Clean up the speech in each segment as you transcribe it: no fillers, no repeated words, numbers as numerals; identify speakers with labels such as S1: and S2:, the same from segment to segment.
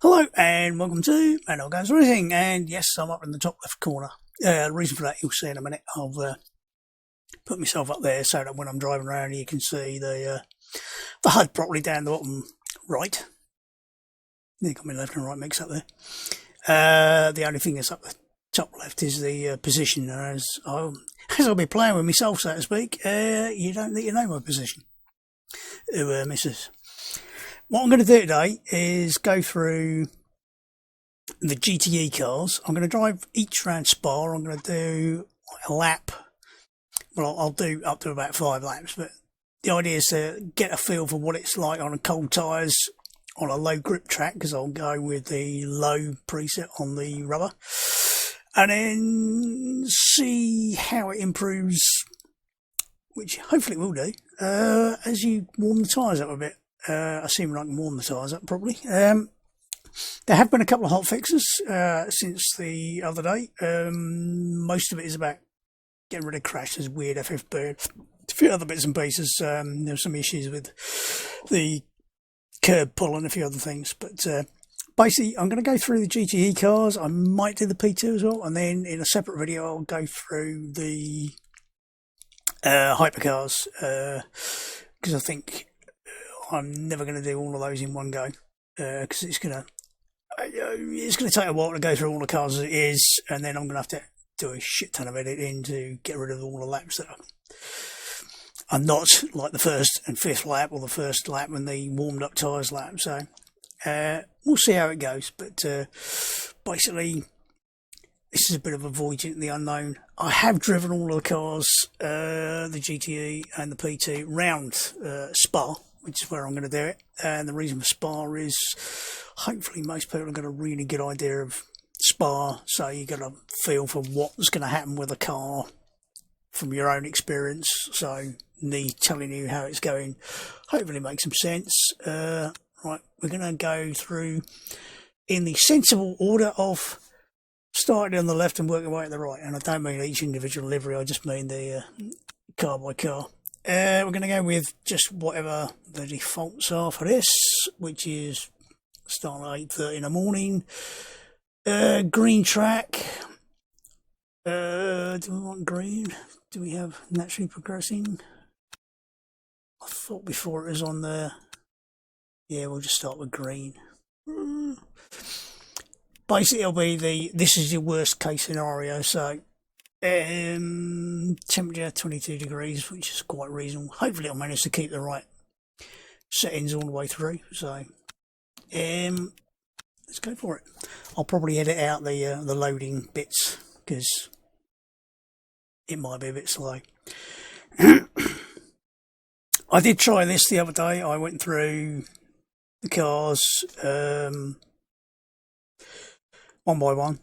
S1: Hello and welcome to Manual Goes Racing, and yes, I'm up in the top left corner. The reason for that you'll see in a minute. I've put myself up there so that when I'm driving around you can see the HUD properly down the bottom right. You got my left and right mix up there. The only thing that's up the top left is the position. As I'll be playing with myself, so to speak, you don't need to know my position. Who misses? What I'm going to do today is go through the GTE cars. I'm going to drive each round Spa. I'm going to do a lap. Well, I'll do up to about 5 laps, but the idea is to get a feel for what it's like on cold tyres on a low grip track, because I'll go with the low preset on the rubber, and then see how it improves, which hopefully it will do, as you warm the tyres up a bit. I seem like I can warm the tyres up properly. There have been a couple of hot fixes since the other day. Most of it is about getting rid of crashes, weird FFB, a few other bits and pieces. There's some issues with the curb pull and a few other things. But basically, I'm going to go through the GTE cars. I might do the P2 as well. And then in a separate video, I'll go through the hypercars. Because I think I'm never going to do all of those in one go, because it's going to take a while to go through all the cars as it is, and then I'm going to have to do a shit ton of editing to get rid of all the laps that are not like the first and fifth lap, or the first lap and the warmed up tyres lap. So we'll see how it goes, but basically this is a bit of a voyage into the unknown. I have driven all of the cars, the GTE and the P2, round Spa, which is where I'm going to do it. And the reason for Spa is hopefully most people have got a really good idea of Spa, so you get a feel for what's going to happen with a car from your own experience. So me telling you how it's going hopefully makes some sense. Right, we're going to go through in the sensible order of starting on the left and working away at the right. And I don't mean each individual livery, I just mean the car by car. We're going to go with just whatever the defaults are for this, which is starting at 8:30 in the morning. Green track. Do we want green? Do we have naturally progressing? I thought before it was on there. Yeah, we'll just start with green. Basically, it'll be this is your worst case scenario, so temperature 22 degrees, which is quite reasonable. Hopefully I'll manage to keep the right settings all the way through, so let's go for it. I'll probably edit out the loading bits because it might be a bit slow. I did try this the other day. I went through the cars one by one.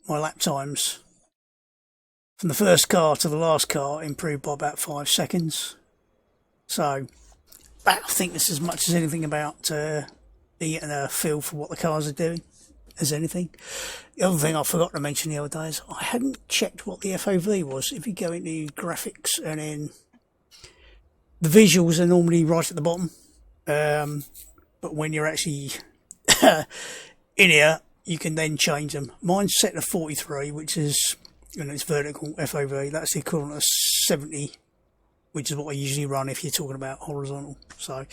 S1: My lap times from the first car to the last car improved by about 5 seconds. So I think this is as much as anything about getting a feel for what the cars are doing as anything. The other thing I forgot to mention the other day is I hadn't checked what the FOV was. If you go into graphics and then the visuals are normally right at the bottom, but when you're actually in here, you can then change them. Mine's set to 43, which is, it's vertical FOV. That's the equivalent of 70, which is what I usually run if you're talking about horizontal. So,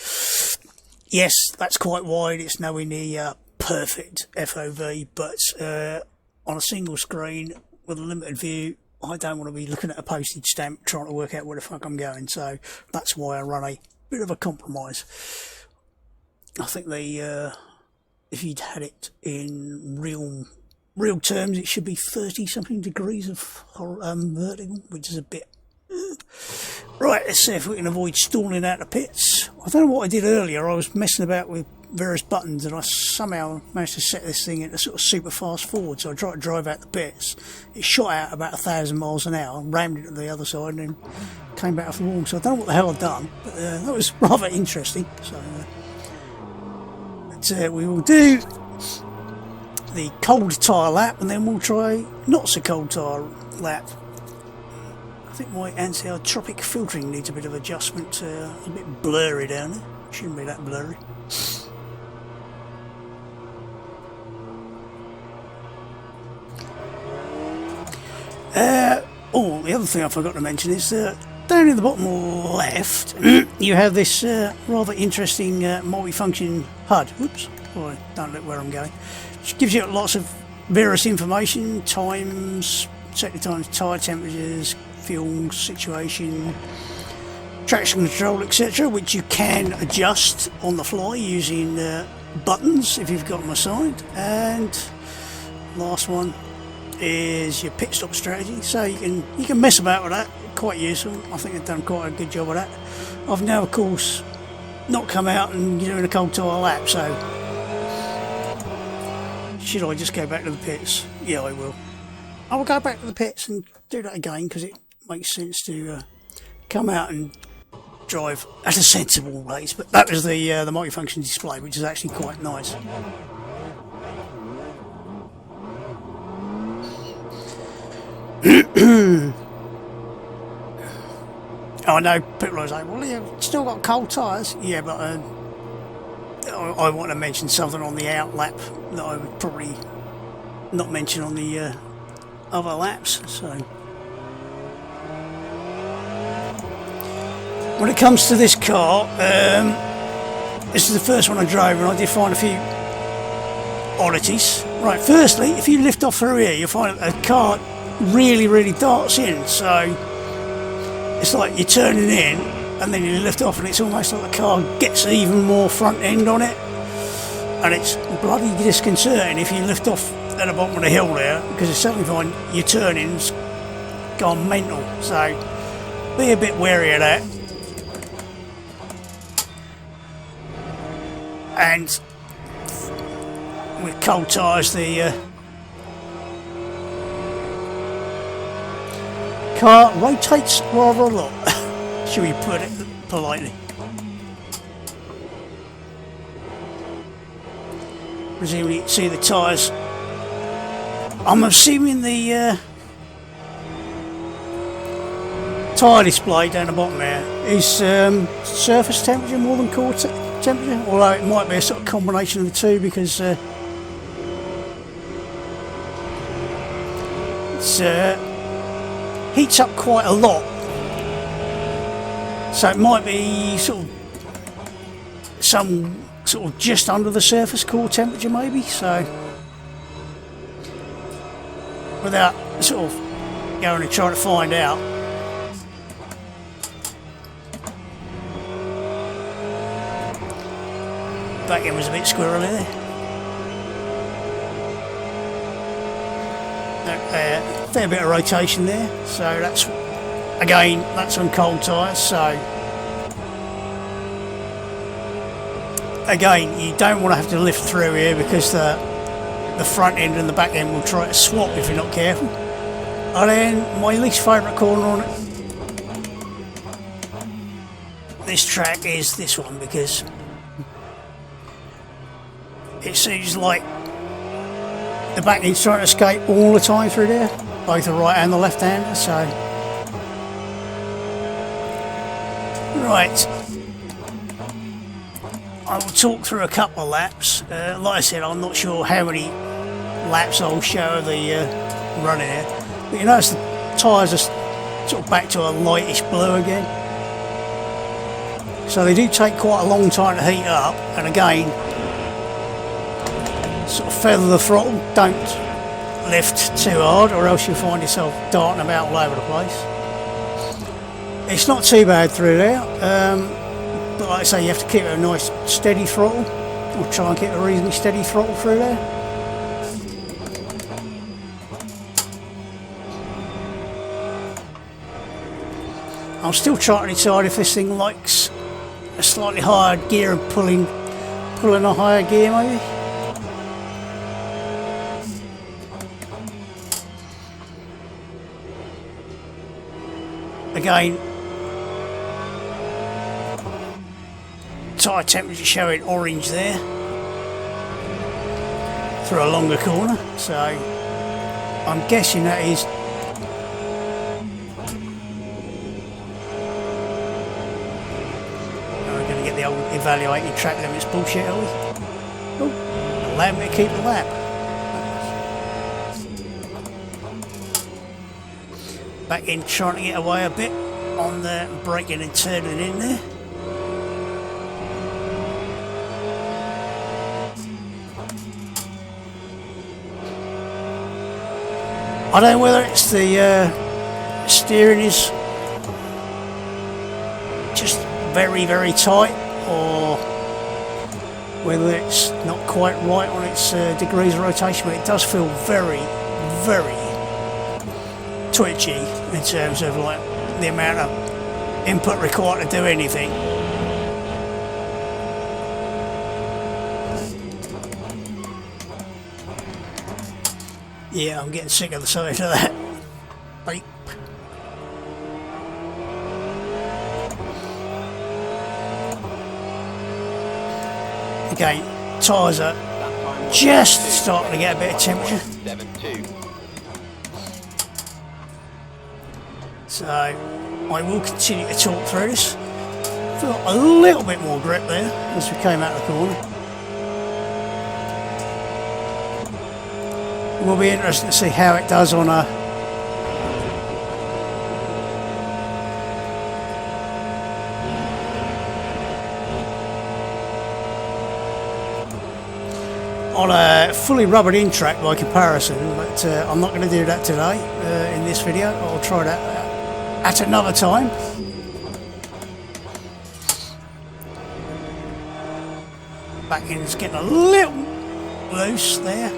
S1: yes, that's quite wide. It's nowhere near perfect FOV, but on a single screen with a limited view, I don't want to be looking at a postage stamp trying to work out where the fuck I'm going. So that's why I run a bit of a compromise. I think if you'd had it in real terms, it should be 30-something degrees of vertical, which is a bit... Right, let's see if we can avoid stalling out the pits. I don't know what I did earlier. I was messing about with various buttons and I somehow managed to set this thing into sort of super fast forward. So I tried to drive out the pits. It shot out about 1,000 miles an hour, rammed it to the other side and then came back off the wall. So I don't know what the hell I've done, but that was rather interesting. So we will do the cold tyre lap and then we'll try not so cold tyre lap. I think my anti-tropic filtering needs a bit of adjustment. A bit blurry down there. Shouldn't be that blurry. Oh, the other thing I forgot to mention is down in the bottom left you have this rather interesting multifunction HUD. Whoops, oh, don't look where I'm going. Which gives you lots of various information, times, set the times, tyre temperatures, fuel situation, traction control, etc., which you can adjust on the fly using buttons if you've got them assigned. And last one is your pit stop strategy, so you can mess about with that. Quite useful. I think they've done quite a good job of that. I've now, of course, not come out and doing a cold tyre lap, so should I just go back to the pits? Yeah, I will. I will go back to the pits and do that again, because it makes sense to come out and drive at a sensible pace. But that was the multifunction display, which is actually quite nice. I know people are saying, well, you've still got cold tyres. Yeah, but I want to mention something on the out lap that I would probably not mention on the other laps. So when it comes to this car, this is the first one I drove, and I did find a few oddities. Right, firstly, if you lift off through here, you'll find a car really darts in, so it's like you're turning in and then you lift off, and it's almost like the car gets even more front end on it, and it's bloody disconcerting if you lift off at the bottom of the hill there, because you suddenly find your turning's gone mental. So be a bit wary of that. And with cold tyres, the car rotates rather a lot, should we put it politely. Presumably you can see the tyres. I'm assuming the tyre display down the bottom there is surface temperature more than core temperature, although it might be a sort of combination of the two, because it's heats up quite a lot, so it might be sort of just under the surface core temperature maybe. So without sort of going and trying to find out, back end was a bit squirrely there. Fair bit of rotation there, so that's on cold tyres. So again, you don't want to have to lift through here, because the front end and the back end will try to swap if you're not careful. And then my least favourite corner on this track is this one, because it seems like the back end's trying to escape all the time through there, both the right and the left hander. So right, I will talk through a couple of laps. Like I said, I'm not sure how many laps I'll show the running here, but you notice the tyres are sort of back to a lightish blue again, so they do take quite a long time to heat up. And again, sort of feather the throttle, don't lift too hard, or else you'll find yourself darting about all over the place. It's not too bad through there, but like I say, you have to keep a nice steady throttle, or try and keep a reasonably steady throttle through there. I'm still trying to decide if this thing likes a slightly higher gear and pulling a higher gear maybe. Again, tyre temperature showing orange there for a longer corner, so I'm guessing that is we're going to get the old evaluating track limits bullshit, are we? Oh, allow me to keep the lap. Back in, trying to get away a bit on the braking and turning in there. I don't know whether it's the steering is just very, very tight, or whether it's not quite right on its degrees of rotation, but it does feel very, very twitchy in terms of like the amount of input required to do anything. Yeah, I'm getting sick of the sight of that. Beep. Again, tyres are just starting to get a bit of temperature. So I will continue to talk through this. Feel a little bit more grip there as we came out of the corner. It will be interesting to see how it does on a fully rubbered in track by comparison, but I'm not going to do that today in this video. I'll try that at another time. Back end's getting a little loose there.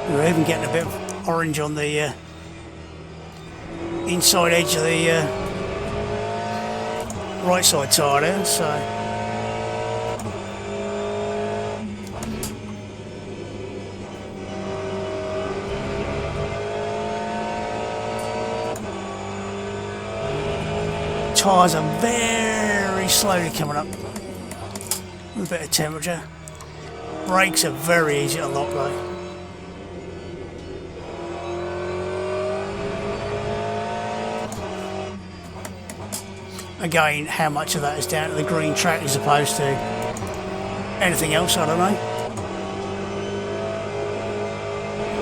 S1: We're even getting a bit of orange on the inside edge of the right side tyre there, so tyres are very slowly coming up with a bit of temperature. Brakes are very easy to lock though. Again, how much of that is down to the green track as opposed to anything else, I don't know.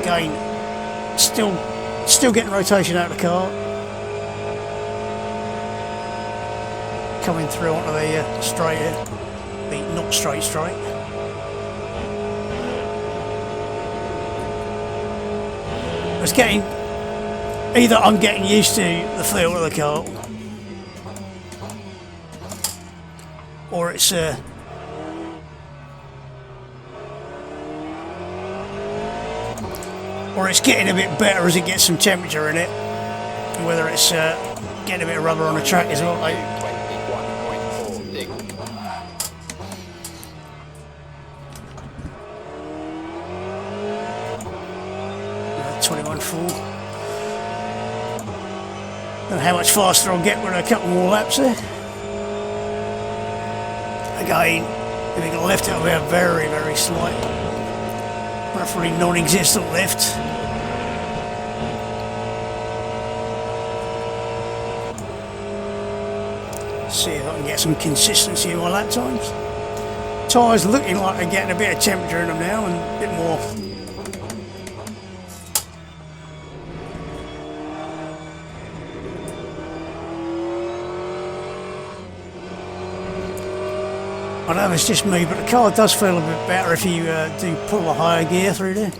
S1: Again, still getting rotation out of the car. Coming through onto the straight here, the not straight. It's getting, either I'm getting used to the feel of the car, or it's getting a bit better as it gets some temperature in it. Whether it's getting a bit of rubber on the track as well. 21.4. Don't know how much faster I'll get with a couple more laps there. Again, if you can lift it, it'll be a very, very slight, roughly non-existent lift. See if I can get some consistency in my lap times. Tyres looking like they're getting a bit of temperature in them now and a bit more. I don't know if it's just me, but the car does feel a bit better if you do pull a higher gear through there.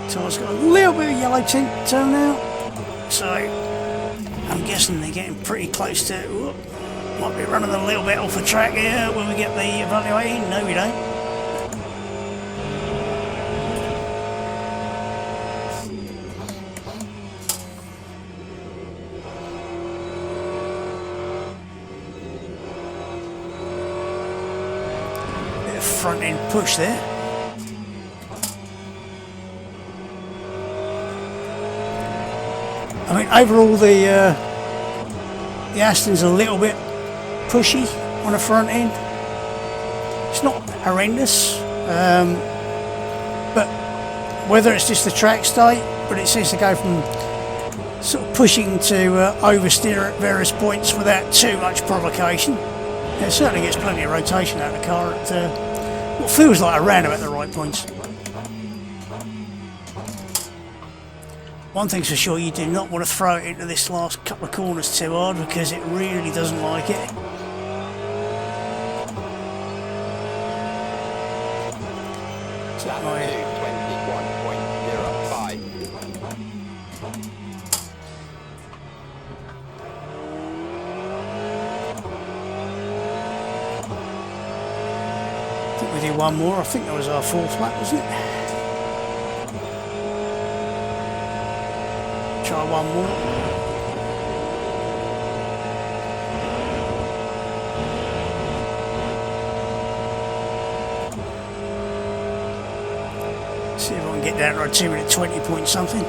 S1: Tyre's got a little bit of yellow tint to them now, so I'm guessing they're getting pretty close to. Whoop, might be running a little bit off the track here when we get the evaluating. No, we don't. Bit of front end push there. I mean, overall the the Aston's a little bit pushy on the front end. It's not horrendous, but whether it's just the track state, but it seems to go from sort of pushing to oversteer at various points without too much provocation. It certainly gets plenty of rotation out of the car at what feels like a roundabout at the right points. One thing's for sure, you do not want to throw it into this last couple of corners too hard because it really doesn't like it. So my
S2: 21.05.
S1: I think we do one more. I think that was our fourth lap, wasn't it? Try one more. See if I can get down to a 2-minute 20 point something.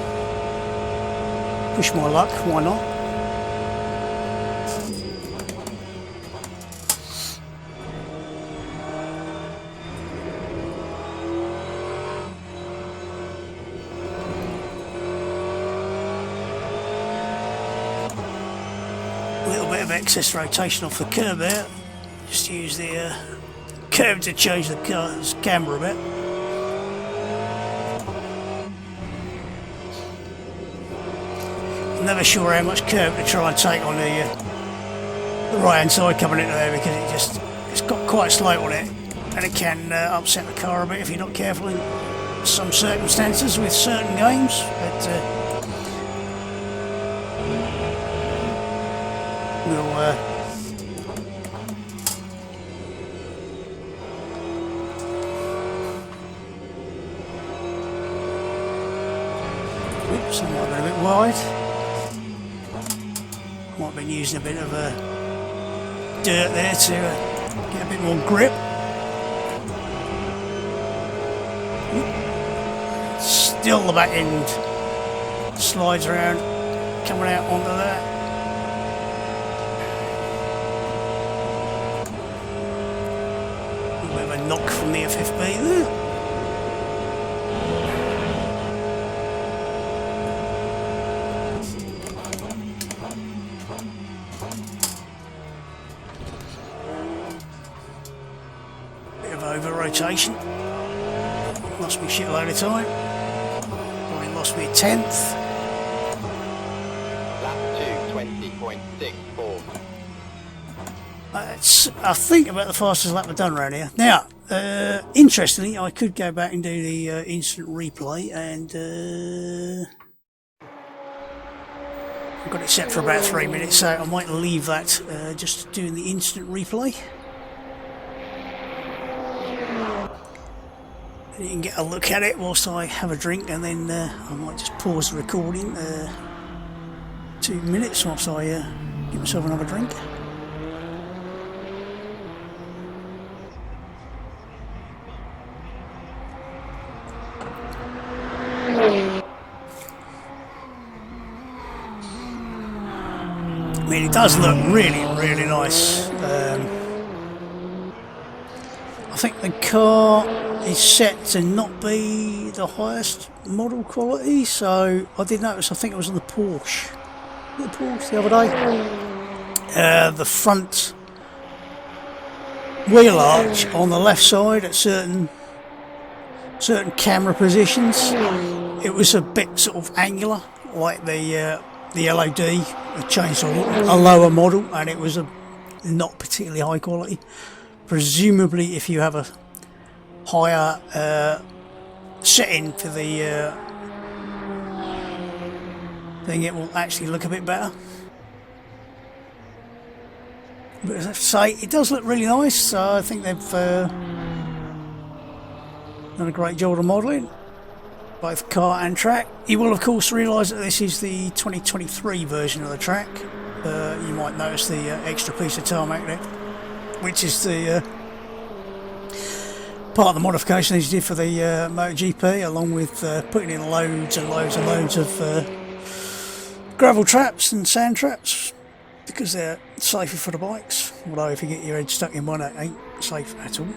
S1: Push my luck, why not? Excess rotation off the curb there. Just use the curb to change the car's camera a bit. I'm never sure how much curb to try and take on the right hand side coming into there because it's got quite slow on it and it can upset the car a bit if you're not careful in some circumstances with certain games. But we'll oops, I might have been a bit wide. Might have been using a bit of dirt there to get a bit more grip. Still the back end slides around, coming out onto that. Knock from the FFB there. Bit of over rotation. Lost me a shitload of time. Probably lost me a tenth.
S2: Lap 2, 20.64.
S1: That's, I think, about the fastest lap I've done around here. Now, interestingly, I could go back and do the instant replay, and I've got it set for about 3 minutes, so I might leave that just doing the instant replay. And you can get a look at it whilst I have a drink, and then I might just pause the recording 2 minutes whilst I get myself another drink. I mean, it does look really, really nice. I think the car is set to not be the highest model quality, so I did notice, I think it was on the Porsche. The Porsche the other day. The front wheel arch on the left side at certain camera positions, it was a bit sort of angular, like the LOD. It changed to a lower model, and it was not particularly high quality. Presumably, if you have a higher setting for the thing, it will actually look a bit better. But as I say, it does look really nice, so I think they've done a great job of modelling, both car and track. You will of course realise that this is the 2023 version of the track. You might notice the extra piece of tarmac there, which is the part of the modification they did for the MotoGP, along with putting in loads and loads and loads of gravel traps and sand traps, because they're safer for the bikes. Although if you get your head stuck in one, it ain't safe at all.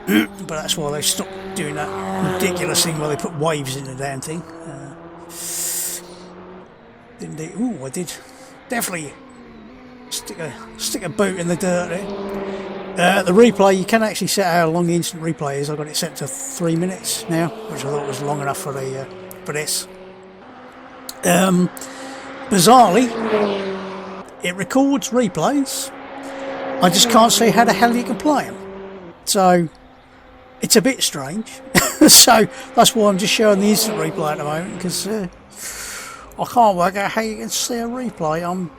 S1: But that's why they stopped doing that ridiculous thing where they put waves in the damn thing. Didn't they? Ooh, I did definitely stick a boot in the dirt there. The replay, you can actually set how long the instant replay is. I got it set to 3 minutes now, which I thought was long enough for the for this. Bizarrely, it records replays. I just can't see how the hell you can play them. So it's a bit strange. So that's why I'm just showing the instant replay at the moment, because I can't work out how you can see a replay.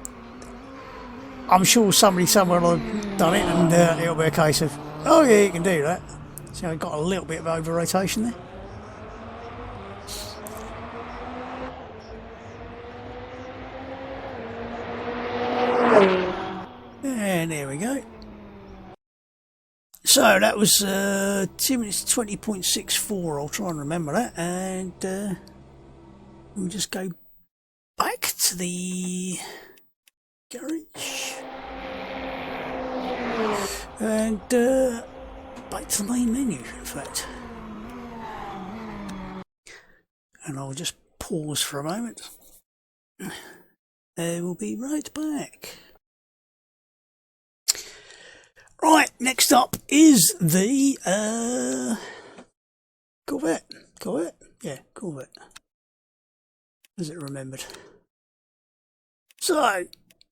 S1: I'm sure somebody somewhere will have done it, and it'll be a case of, oh yeah, you can do that. So I got a little bit of over rotation there. And there we go. So that was 2 minutes 20.64. I'll try and remember that, and we'll just go back to the garage and back to the main menu, in fact. And I'll just pause for a moment. We'll be right back. Right, next up is the Corvette. Yeah, Corvette. As it remembered. So,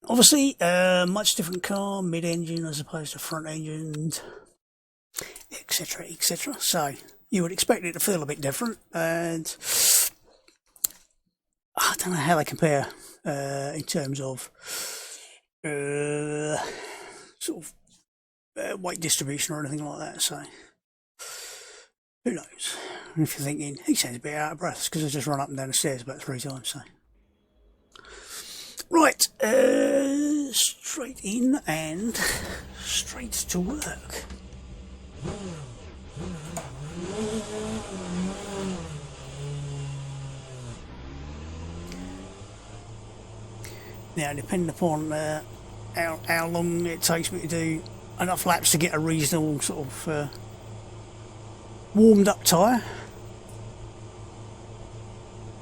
S1: obviously, much different car, mid-engine as opposed to front-engine, etc., etc. So, you would expect it to feel a bit different, and I don't know how they compare in terms of sort of weight distribution or anything like that, so who knows. And if you're thinking, he sounds a bit out of breath, it's because I just run up and down the stairs about 3 times, so. Right, straight in and straight to work. Now, depending upon how long it takes me to do enough laps to get a reasonable sort of warmed up tyre.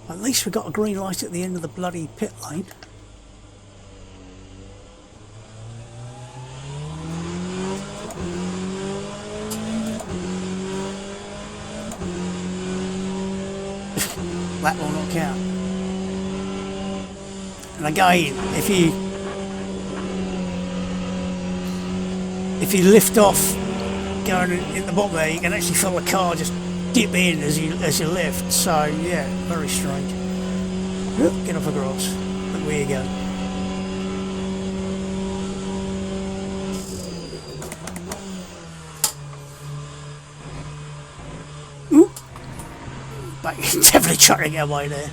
S1: At least we got a green light at the end of the bloody pit lane. That will not count. And again, if you lift off going in the bottom there, you can actually feel the car just dip in as you lift. So yeah, very strange. Get off the grass. Look where you go. Ooh. But definitely trying to get away there.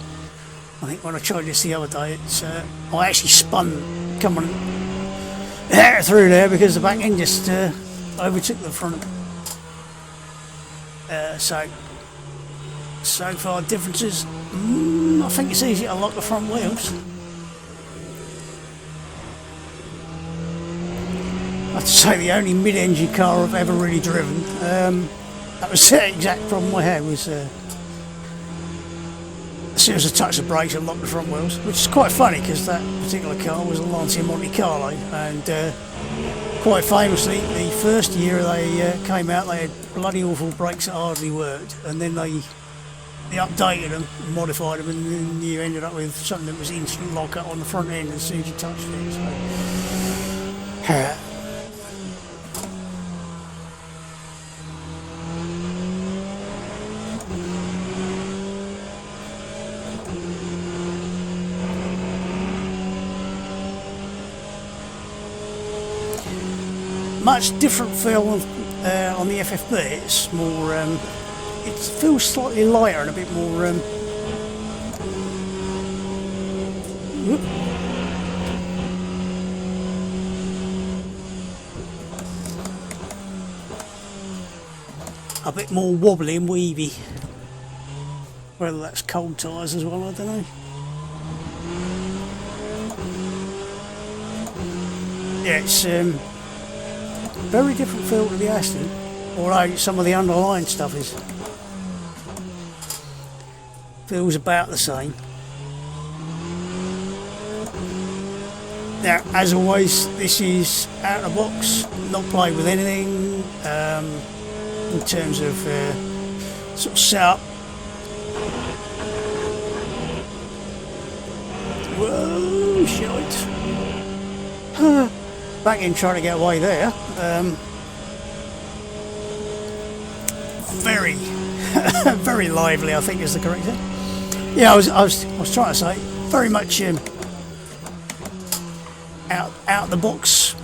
S1: I think when I tried this the other day, I actually spun coming through there because the back end just overtook the front. So far differences, I think it's easy to lock the front wheels. I have to say the only mid-engine car I've ever really driven, that was the exact problem I had, was as soon as I touched the brakes and locked the front wheels, which is quite funny because that particular car was a Lancia Monte Carlo, and quite famously, the first year they came out, they had bloody awful brakes that hardly worked, and then they updated them, modified them, and then you ended up with something that was instant lock-up on the front end as soon as you touched it. So. Much different feel on the FFB. It's more, it feels slightly lighter and a bit more. A bit more wobbly and weavy. Whether that's cold tyres as well, I don't know. yeah, it's very different feel to the Aston, although some of the underlying stuff feels about the same. Now, as always, this is out of the box, not played with anything in terms of sort of setup. Whoa, shite. Back in trying to get away there. Very, very lively, I think is the correct thing. Yeah, I was trying to say, very much out the box.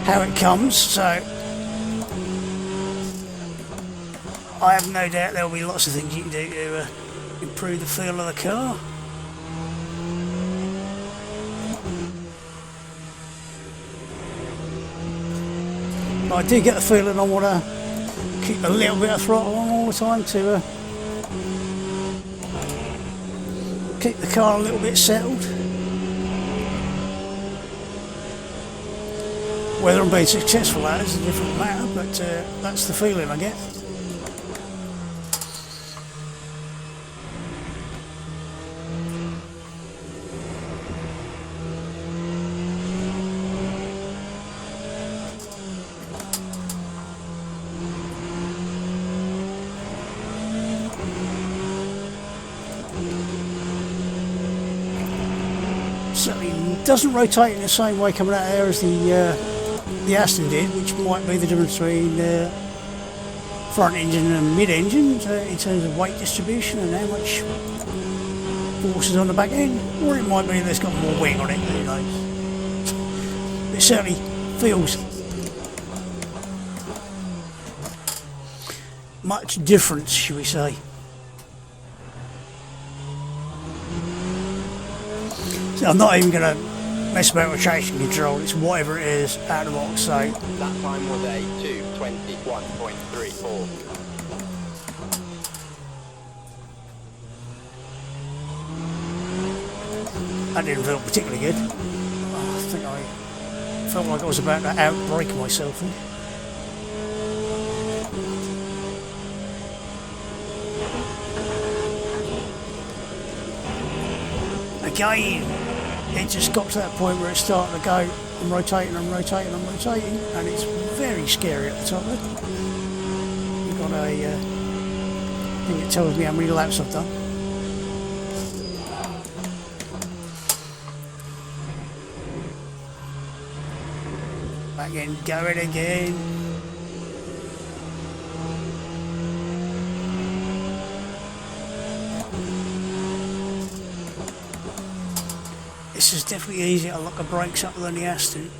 S1: How it comes, so I have no doubt there will be lots of things you can do to improve the feel of the car. But I do get the feeling I want to keep a little bit of throttle on all the time to keep the car a little bit settled. Whether I'm being successful at it is a different matter, but that's the feeling I get. Certainly doesn't rotate in the same way coming out of there as the Aston did, which might be the difference between front engine and mid-engine in terms of weight distribution and how much force is on the back end, or it might be that it's got more wing on it, who knows. It certainly feels much different, shall we say. So I'm not even going to mess about with traction control, it's whatever it is out of the box, so.
S2: That time was a 2:21.34.
S1: That didn't feel particularly good. Oh, I think I felt like I was about to outbrake myself. Again, it just got to that point where it's starting to go, I'm rotating, and it's very scary at the top there. You've got a thing that tells me how many laps I've done. Back in, going again. This is definitely easier to lock the brakes up than the Aston.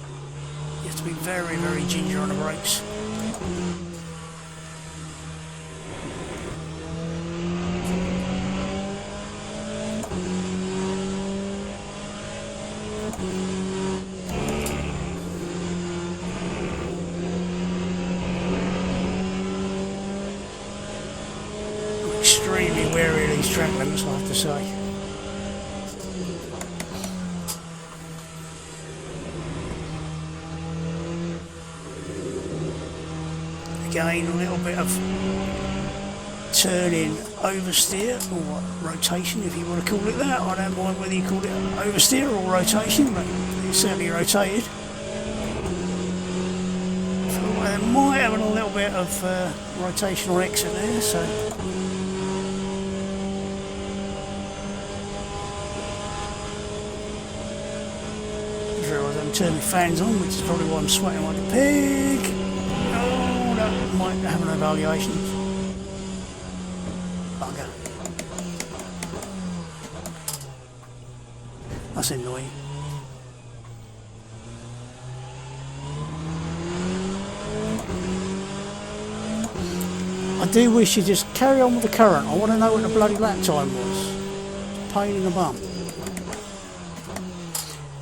S1: You have to be very, very ginger on the brakes. I'm extremely wary of these track limits, I have to say. Again, a little bit of turning oversteer, or rotation if you want to call it that. I don't mind whether you call it oversteer or rotation, but it's certainly rotated. So I might have a little bit of rotational exit there, so. I'm turning my fans on, which is probably why I'm sweating like a pig. Might have an evaluation. Bugger. That's annoying. I do wish you'd just carry on with the current. I want to know what the bloody lap time was. Pain in the bum.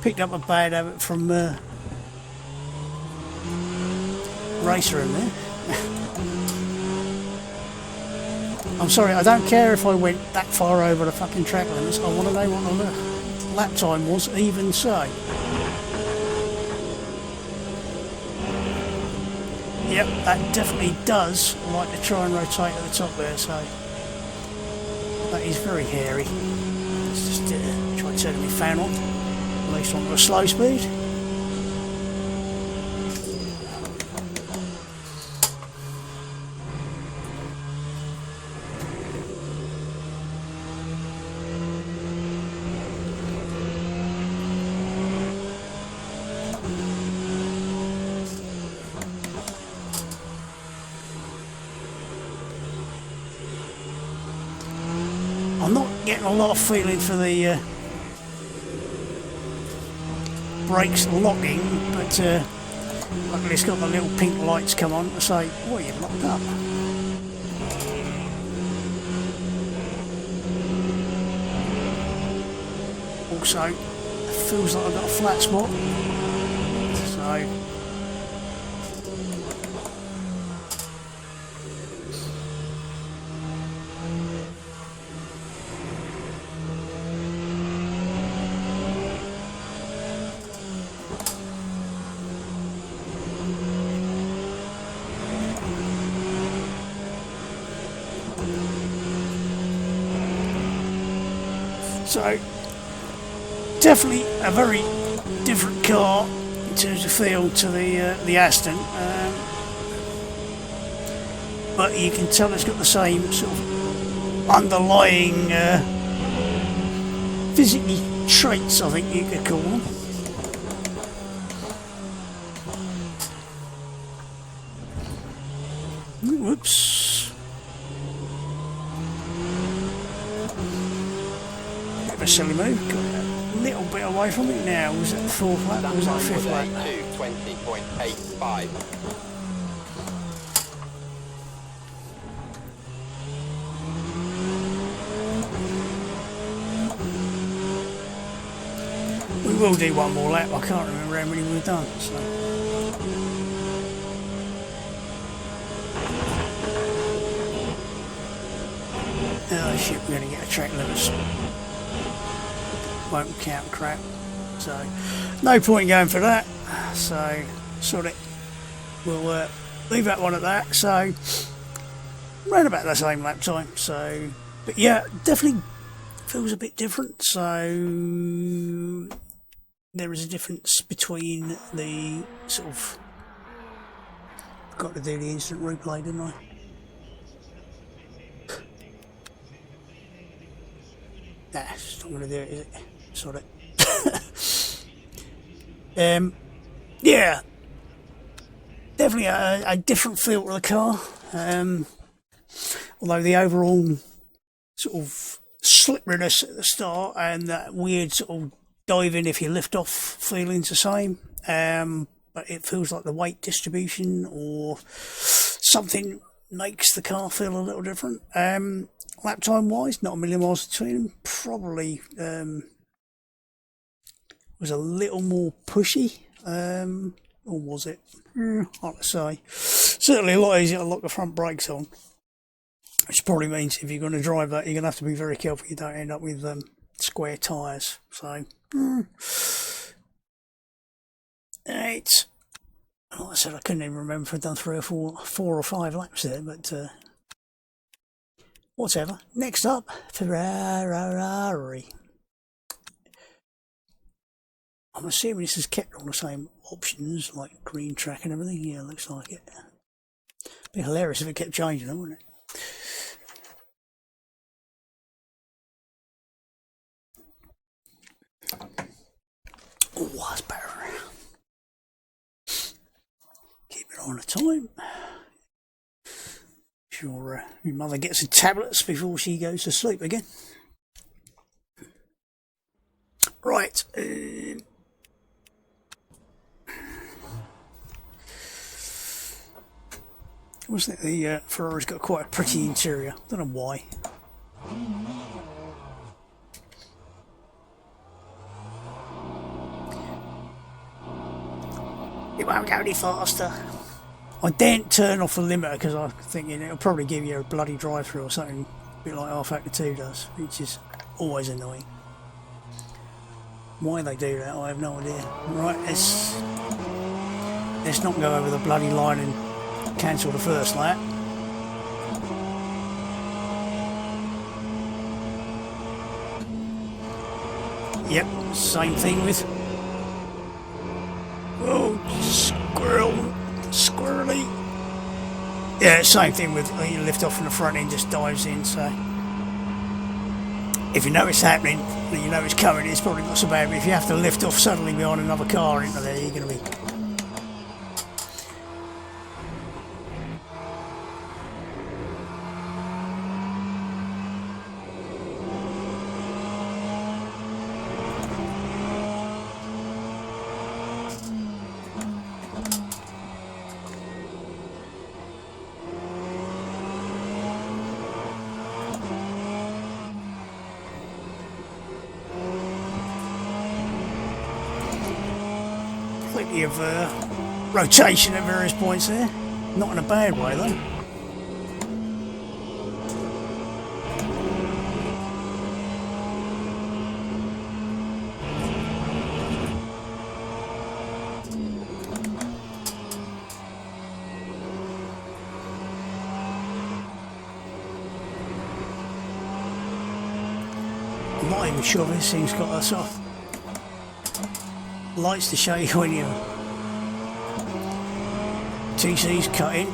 S1: Picked up a bad habit from Racer in there. I'm sorry, I don't care if I went that far over the fucking track limits. I want to know what the lap time was, even so. Yep, that definitely does like to try and rotate at the top there, so that is very hairy. Let's just try turning my fan on, at least on a slow speed. I'm not getting a lot of feeling for the brakes locking, but luckily it's got the little pink lights come on to say, oh, you're locked up. Also, it feels like I've got a flat spot, so So, definitely a very different car in terms of feel to the Aston, but you can tell it's got the same sort of underlying physically traits, I think you could call them. Whoops. A silly move, got a little bit away from it now. Was it the fourth lap or was that the fifth lap?
S2: 20.85.
S1: We will do one more lap, I can't remember how many we've done. So. Oh shit, we're going to get a track limits. Won't count crap, so no point in going for that, so sort it, we'll leave that one at that. So around about the same lap time, so but yeah, definitely feels a bit different. So there is a difference between the sort of, got to do the instant replay, didn't I? Nah, it's not going to do it, is it? Sort of. Yeah, definitely a different feel to the car. Although the overall sort of slipperiness at the start and that weird sort of diving if you lift off feeling's the same. But it feels like the weight distribution or something makes the car feel a little different. Lap time wise, not a million miles between them. Probably was a little more pushy, or was it? Hard to say. Certainly a lot easier to lock the front brakes on, which probably means if you're going to drive that, you're going to have to be very careful you don't end up with square tyres. So, right. Like I said, I couldn't even remember if I'd done 4 or 5 laps there, but whatever. Next up, Ferrari. I'm assuming this has kept all the same options, like green track and everything. Yeah, looks like it. Be hilarious if it kept changing them, wouldn't it? Oh, that's better. Keep it on the time. Sure, your mother gets some tablets before she goes to sleep again. Right. Wasn't it the Ferrari's got quite a pretty interior? Don't know why. It won't go any faster. I daren't turn off the limiter because I'm thinking it'll probably give you a bloody drive-through or something A bit like R-Factor 2 does, which is always annoying. Why they do that, I have no idea. Right, let's not go over the bloody line and cancel the first lap. Yep, same thing with... Oh, squirrely. Yeah, same thing with you lift off from the front end, just dives in, so... If you know it's happening, and you know it's coming, it's probably not so bad, but if you have to lift off suddenly behind another car into there, you're going to be... Plenty of rotation at various points there, not in a bad way though. I'm not even sure this thing's got a sort of lights to show you when your TC's cut in.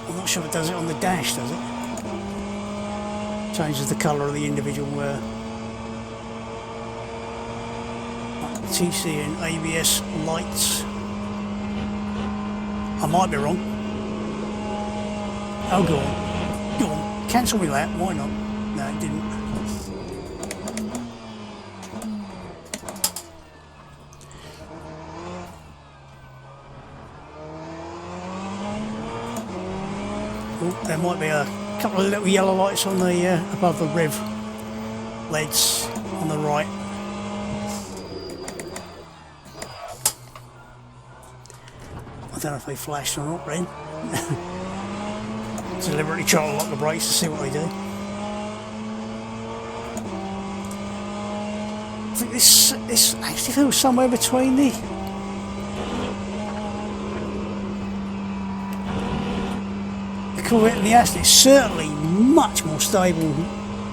S1: I'm not sure if it does it on the dash, does it? Changes the colour of the individual TC and ABS lights. I might be wrong. Oh, go on. Go on. Cancel me that. Why not? No, it didn't. There might be a couple of little yellow lights on the above the rev LEDs on the right. I don't know if they flashed or not then. Deliberately try to lock the brakes to see what they do. I think this actually feels somewhere between the Corvette and the Aston. It's certainly much more stable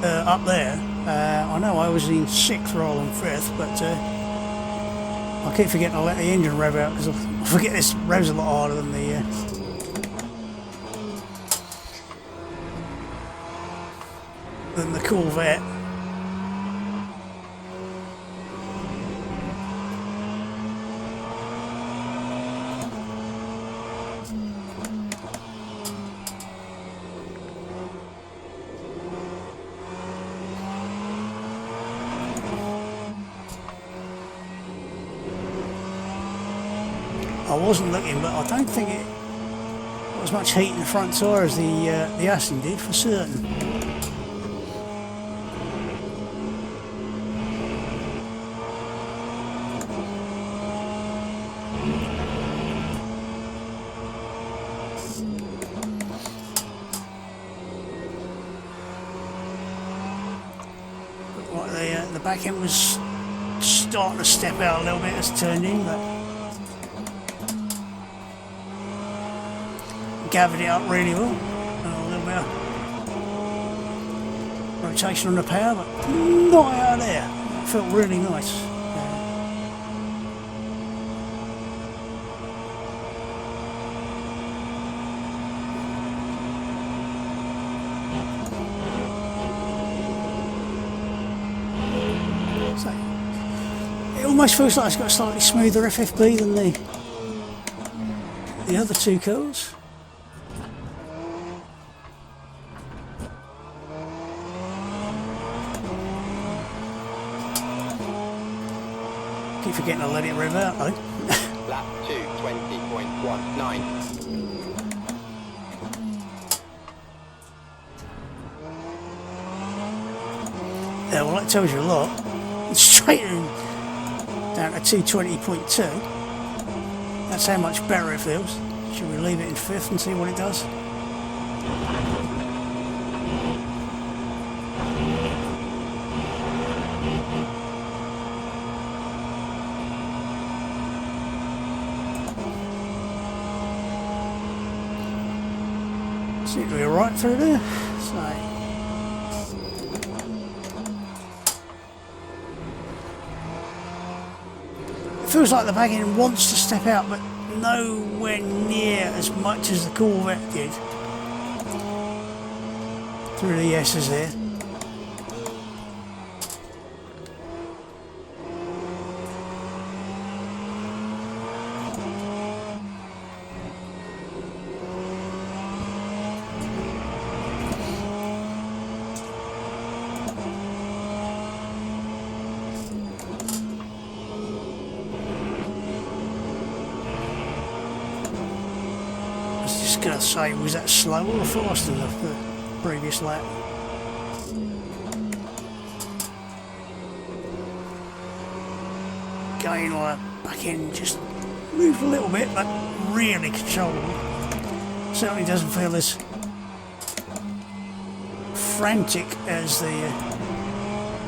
S1: up there. I know I was in 6th rather than 5th, but I keep forgetting to let the engine rev out because I forget this revs a lot harder than the Corvette. I wasn't looking, but I don't think it got as much heat in the front tyre as the Aston did, for certain. But like the back end was starting to step out a little bit as it turned in, but gathered it up really well. A little bit of rotation on the power, but not out there. It felt really nice. So it almost feels like it's got a slightly smoother FFB than the other two cars. Keep forgetting to let it rev out though.
S2: Lap 2, 20.19.
S1: Yeah, well that tells you a lot. Straight in down to 220.2. That's how much better it feels. Should we leave it in 5th and see what it does? Seems to be alright through there. So. It feels like the back end wants to step out, but nowhere near as much as the Corvette did. Through the S's there. Gonna say, was that slower or faster than the previous lap? Going like back end just moved a little bit, but really controllable. Certainly doesn't feel as frantic as the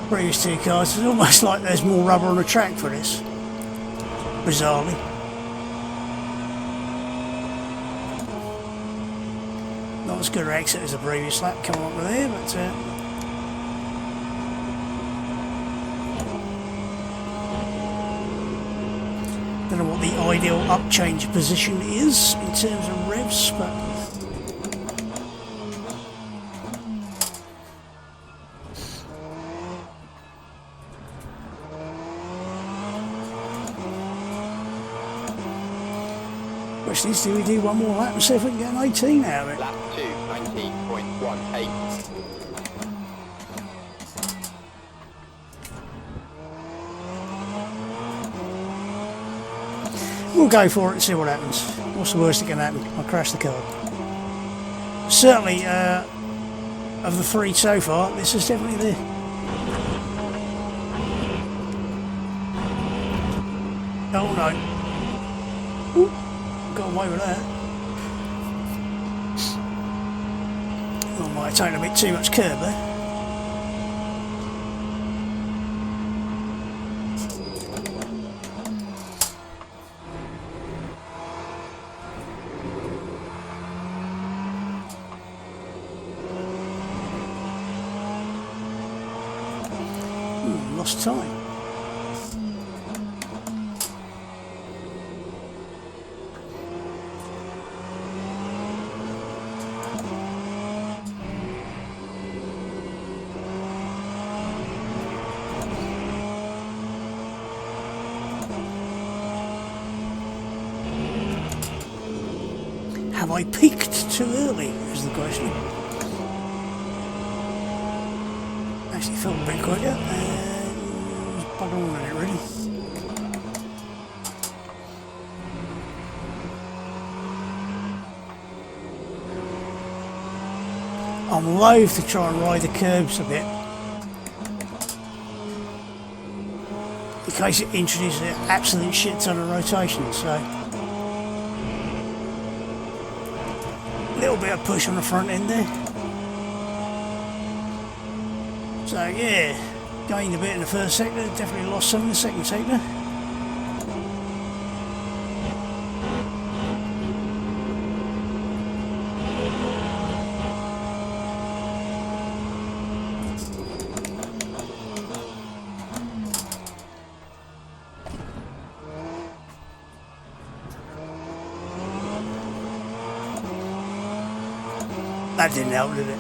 S1: previous two cars. It's almost like there's more rubber on the track for this, bizarrely. Not as good an exit as the previous lap coming up with there, but don't know what the ideal up change position is in terms of revs, but question is, do we do one more lap and see if we can get an 18 out of it?
S2: Lap 2, 19.18.
S1: We'll go for it and see what happens. What's the worst that can happen? I'll crash the car. Certainly, of the three so far, this is definitely the... Oh no. Ooh, got away with that. I might have taken a bit too much curb there. Lost time. Have I peaked too early, is the question. Actually felt a bit quicker. Bugger all in it, really. I'm loath to try and ride the curbs a bit, in case it introduces an absolute shit ton of rotation, so a little bit of push on the front end there. So yeah, gained a bit in the first sector, definitely lost some in the second sector. That didn't help, did it?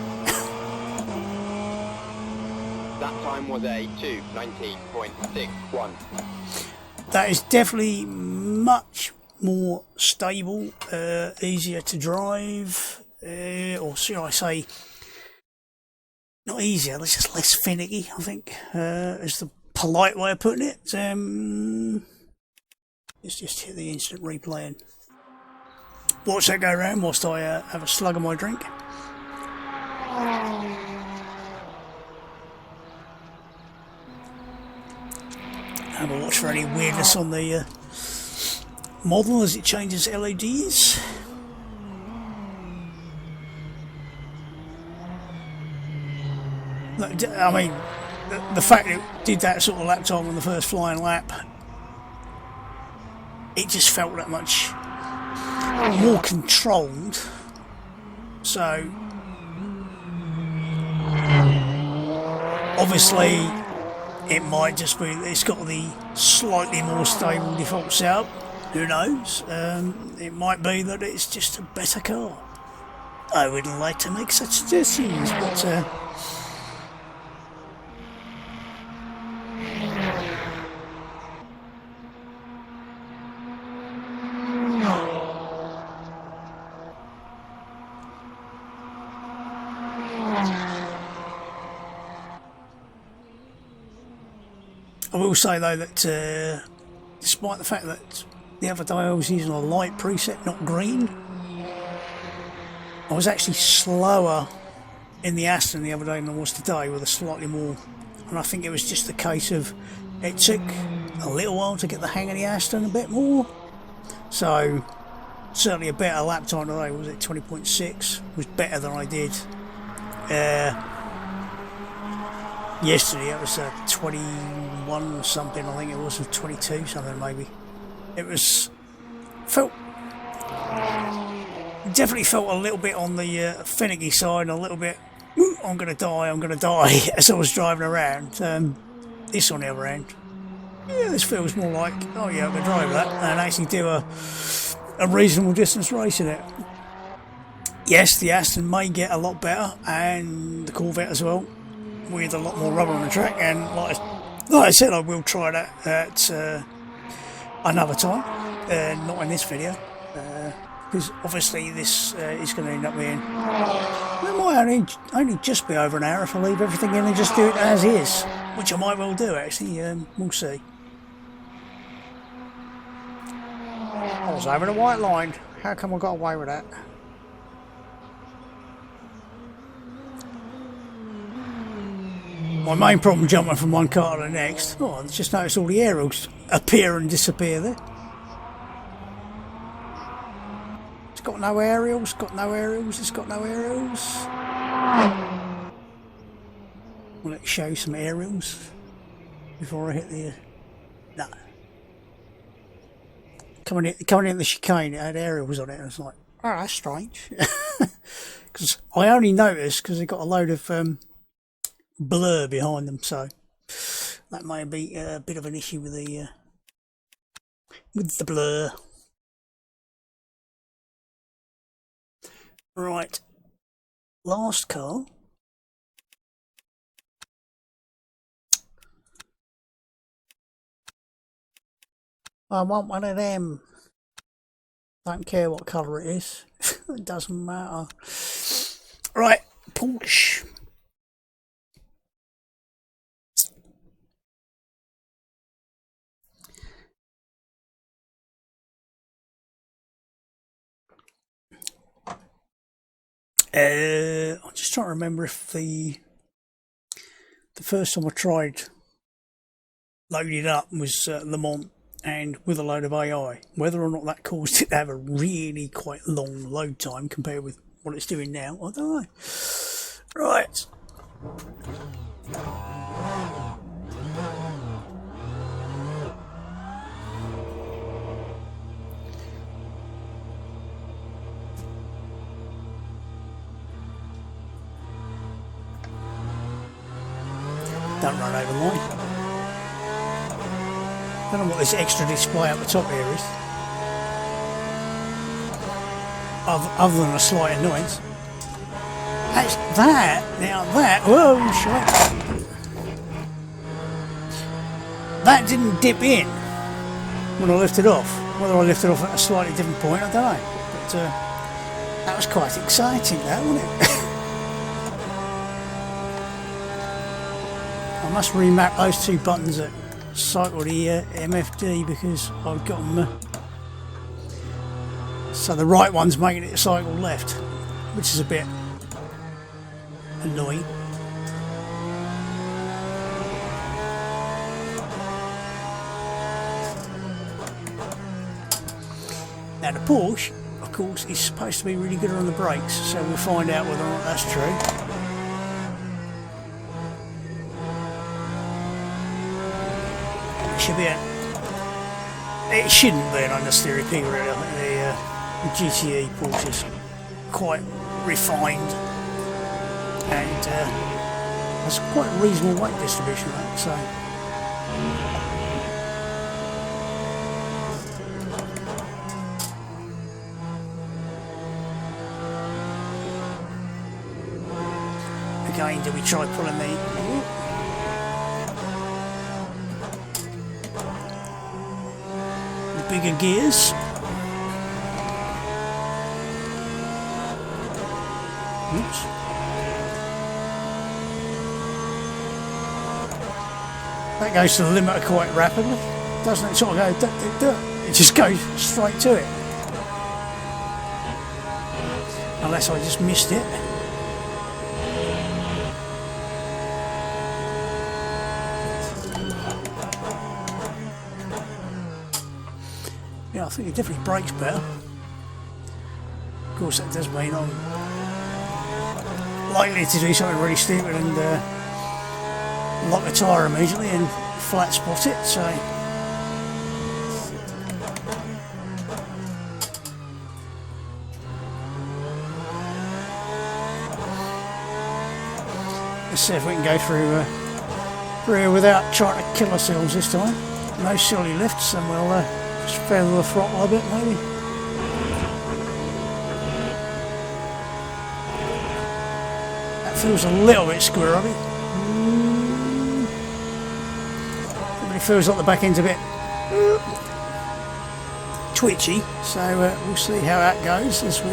S2: That time was a 2:19.61.
S1: That is definitely much more stable, easier to drive, or should I say, not easier, it's just less finicky, I think, is the polite way of putting it. Let's just hit the instant replay and watch that go around whilst I have a slug of my drink. Have a watch for any weirdness on the model as it changes LEDs. I mean, the fact it did that sort of lap time on the first flying lap, it just felt that much more controlled. So obviously it might just be that it's got the slightly more stable default setup. Who knows? It might be that it's just a better car. I wouldn't like to make such suggestions, but I will say though that despite the fact that the other day I was using a light preset, not green, I was actually slower in the Aston the other day than I was today with a slightly more, and I think it was just the case of it took a little while to get the hang of the Aston a bit more. So certainly a better lap time today, was it 20.6, was better than I did yesterday. It was 21 or something, I think it was, or 22 something maybe. It was definitely felt a little bit on the finicky side, a little bit I'm gonna die as I was driving around. This on the other end, yeah, this feels more like, oh yeah, I can drive that and actually do a reasonable distance race in it. Yes, the Aston may get a lot better, and the Corvette as well, with a lot more rubber on the track, and like I said, I will try that at another time, not in this video, because obviously this is going to end up being, it might only just be over an hour if I leave everything in and just do it as is, which I might well do actually. We'll see. I was over the white line. How come I got away with that? My main problem jumping from one car to the next, oh, I just noticed all the aerials appear and disappear there. It's got no aerials, got no aerials, it's got no aerials. Well, let's show you some aerials before I hit the... no. Coming in the chicane, it had aerials on it, and I was like, oh, that's strange. Because I only noticed because they got a load of blur behind them, so that may be a bit of an issue with the blur. Right, last car. I want one of them. Don't care what colour it is. It doesn't matter. Right, Porsche. I'm just trying to remember if the first time I tried loading it up was Le Mans, and with a load of AI, whether or not that caused it to have a really quite long load time compared with what it's doing now, I don't know. Right. Don't run over the line. I don't know what this extra display up the top here is, other than a slight annoyance. That's that, now that, whoa, shit. That didn't dip in when I lifted off. Whether I lifted off at a slightly different point, I don't know. But that was quite exciting, that, wasn't it? I must remap those two buttons at cycle the MFD because I've got them so the right one's making it cycle left, which is a bit annoying. Now the Porsche, of course, is supposed to be really good on the brakes, so we'll find out whether or not that's true. should be it shouldn't be an understeer pig really. I think the GTE Porsche's quite refined and has quite a reasonable weight distribution, I think, so. Again, do we try pulling the bigger gears? Oops. That goes to the limiter quite rapidly, doesn't it? Sort of go, it just goes straight to it. Unless I just missed it. Yeah, I think it definitely brakes better. Of course, that does mean I'm likely to do something really stupid and lock the tyre immediately and flat spot it, so. Let's see if we can go through here without trying to kill ourselves this time. No silly lifts, and we'll just feather the throttle a bit maybe. That feels a little bit squirrely. It feels like the back end's a bit twitchy, so we'll see how that goes as we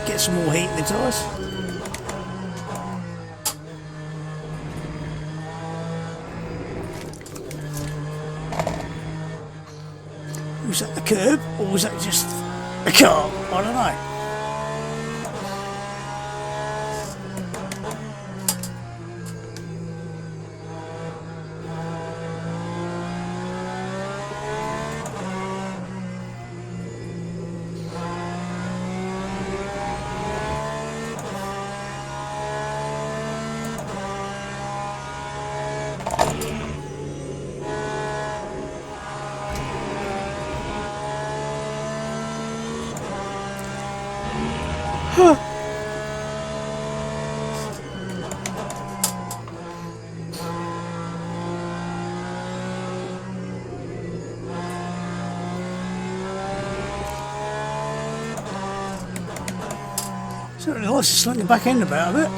S1: get some more heat in the tyres. Was that the curb, or was that just a car? I don't know. Certainly likes to sling the back end about a bit.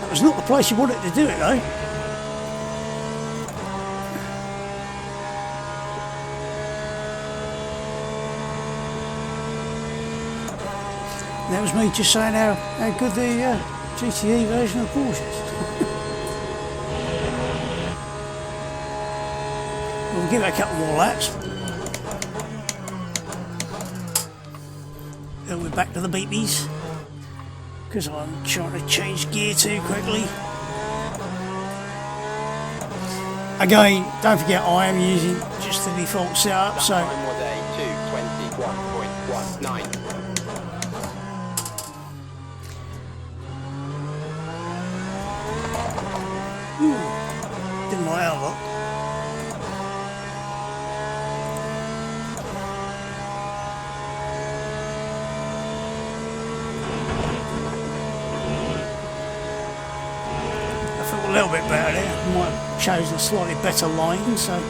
S1: That was not the place you wanted to do it though. That was me just saying how good the GTE version of Porsche is. We'll give it a couple more laps. Then we're back to the beepies because I'm trying to change gear too quickly. Again, don't forget I am using just the default setup, so.
S2: That time was a 2:21.19.
S1: Didn't like that a lot. I felt a little bit better there. I might have chosen a slightly better line, so.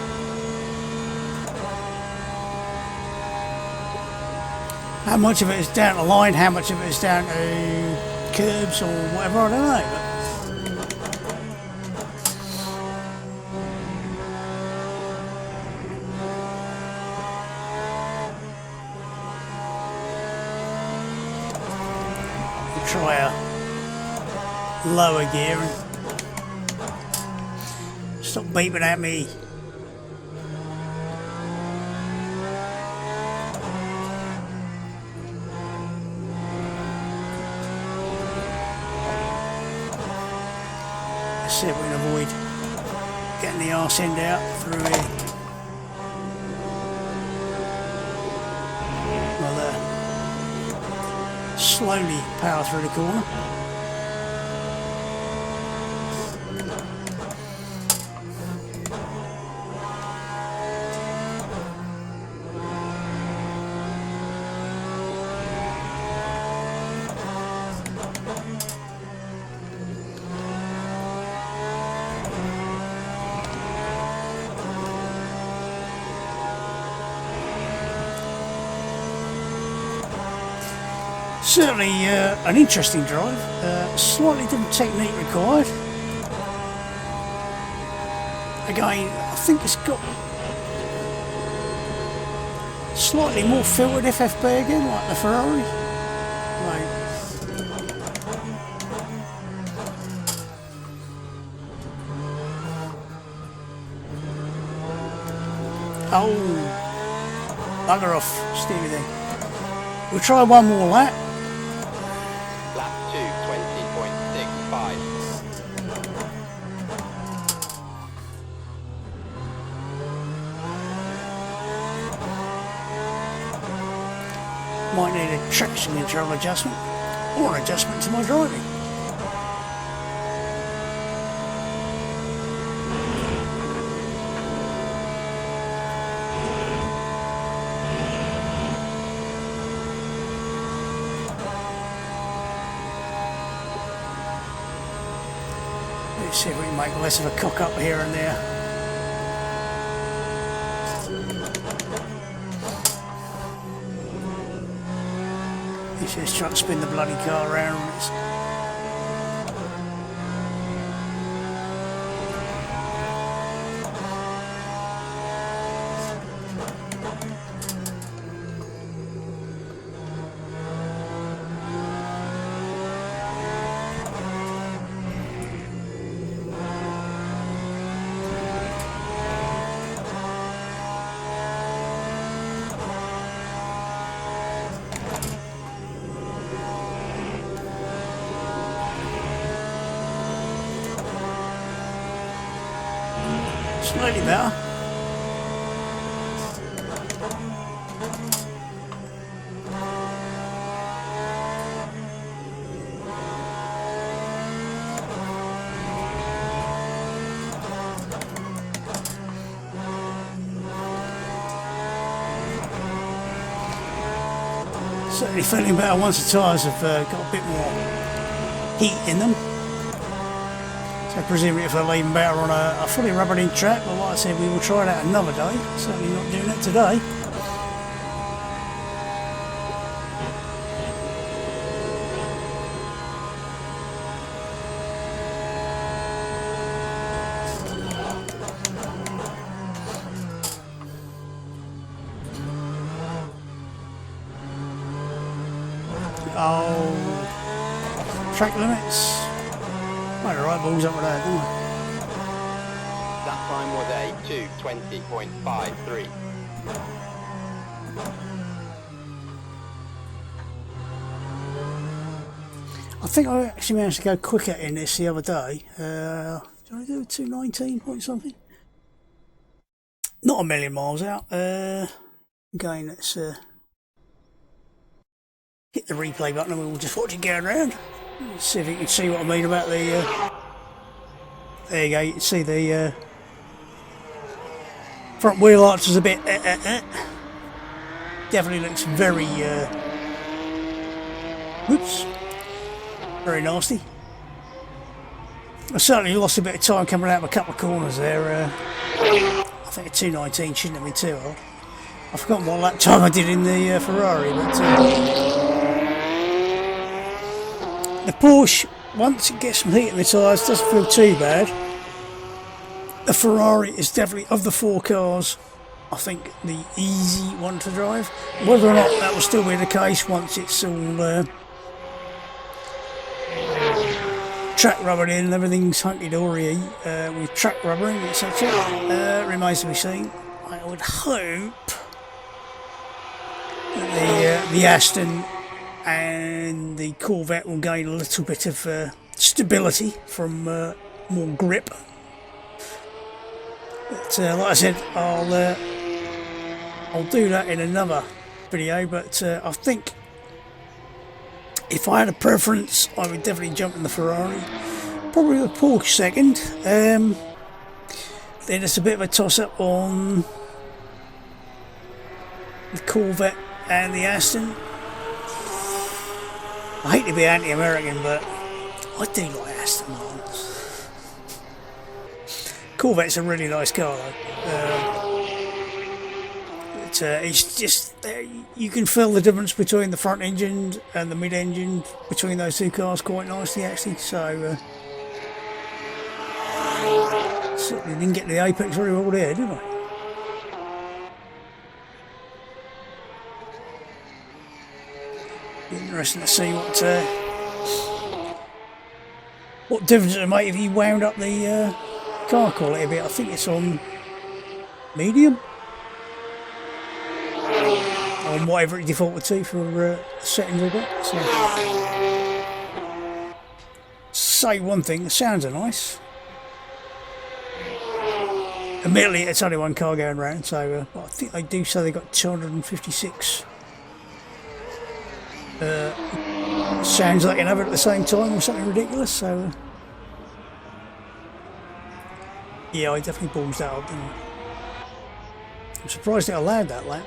S1: How much of it is down to line, how much of it is down to curbs or whatever, I don't know. But try a lower gear and stop beeping at me. Let's see if we can avoid getting the arse end out through here. Slowly power through the corner. Certainly an interesting drive, slightly different technique required. Again, I think it's got slightly more filtered FFB again, like the Ferrari. Right. Oh, bugger off, Stevie there. We'll try one more lap.
S2: Lap 2, 20.65.
S1: Might need a traction control adjustment or an adjustment to my driving. Let's see if we can make less of a cock up here and there. He's just trying to spin the bloody car around. Slightly better. Certainly feeling better once the tyres have got a bit more heat in them. So presumably if they'll even better on a fully rubbered-in track, but like I said, we will try that another day. Certainly not doing it today. Oh, track limits. Right, the right balls up with that, don't I?
S2: That time was a 2:20.53.
S1: I think I actually managed to go quicker in this the other day. Did I do 2:19 point something? Not a million miles out. Again, let's hit the replay button and we'll just watch it going around. Let's see if you can see what I mean about the... there you go, you can see the front wheel arch is a bit... Definitely looks very... whoops. Very nasty. I certainly lost a bit of time coming out of a couple of corners there. I think a 2:19 shouldn't have been too hard. I've forgotten what lap time I did in the Ferrari, but the Porsche, once it gets some heat in the tyres, doesn't feel too bad. The Ferrari is definitely, of the four cars, I think the easy one to drive. Whether or not that will still be the case once it's all track rubbered in and everything's hunky-dory with track rubbering, etc. Remains to be seen. I would hope that the Aston and the Corvette will gain a little bit of stability from more grip. But like I said, I'll do that in another video. But I think if I had a preference, I would definitely jump in the Ferrari. Probably the Porsche second. Then it's a bit of a toss-up on the Corvette and the Aston. I hate to be anti-American, but I do like Aston Martins. Corvette's a really nice car though. but it's just you can feel the difference between the front engine and the mid-engine between those two cars quite nicely actually. So certainly didn't get the apex very well there, did I? Interesting to see what difference it might if you wound up the car quality a bit. I think it's on medium, on whatever it defaulted to for settings I got. So, say one thing, the sounds are nice. Admittedly, it's only one car going around, so I think they do say they got 256 sounds they can have it at the same time or something ridiculous. So yeah, I definitely balls that up, didn't I? I'm surprised it allowed that lap.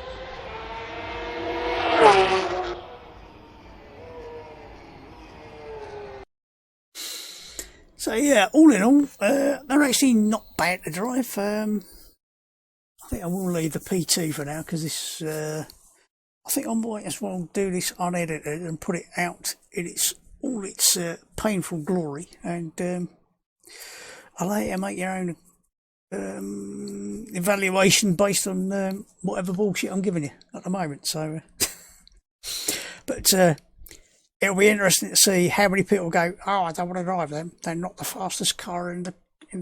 S1: So yeah, all in all, they're actually not bad to drive. I think I will leave the P2 for now because this. I think I might as well do this unedited and put it out in all its painful glory, and allow you to make your own evaluation based on whatever bullshit I'm giving you at the moment. So, but it'll be interesting to see how many people go, "Oh, I don't want to drive them. They're not the fastest car in the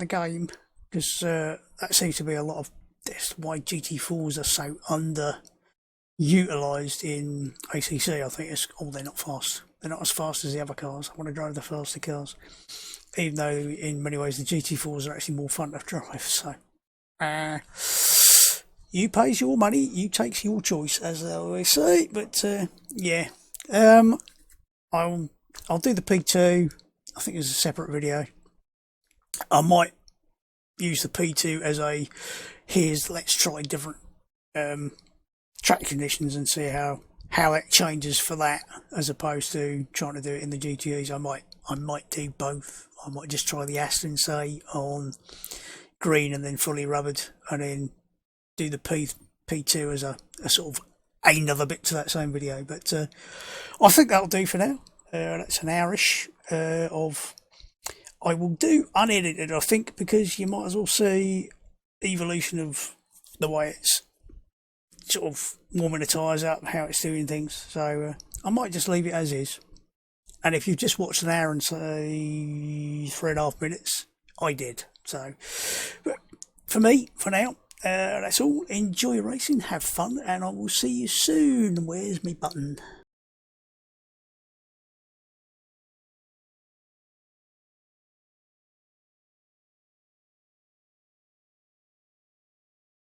S1: game," because that seems to be a lot of this. Why GT4s are so underutilised in ACC. I think it's they're not fast. They're not as fast as the other cars. I want to drive the faster cars, even though in many ways the GT4s are actually more fun to drive. So, you pays your money, you takes your choice, as they always say. But yeah, I'll do the P2. I think it's a separate video. I might use the P2 as let's try different track conditions and see how it changes for that, as opposed to trying to do it in the GTEs. I might do both. I might just try the Aston, say, on green and then fully rubbered, and then do the P2 as a sort of another bit to that same video. But I think that'll do for now. That's an hourish of. I will do unedited, I think, because you might as well see evolution of the way it's sort of warming the tyres up, how it's doing things. So I might just leave it as is. And if you've just watched an hour and say 3.5 minutes, I did. So but for me, for now, that's all. Enjoy racing, have fun, and I will see you soon. Where's my button?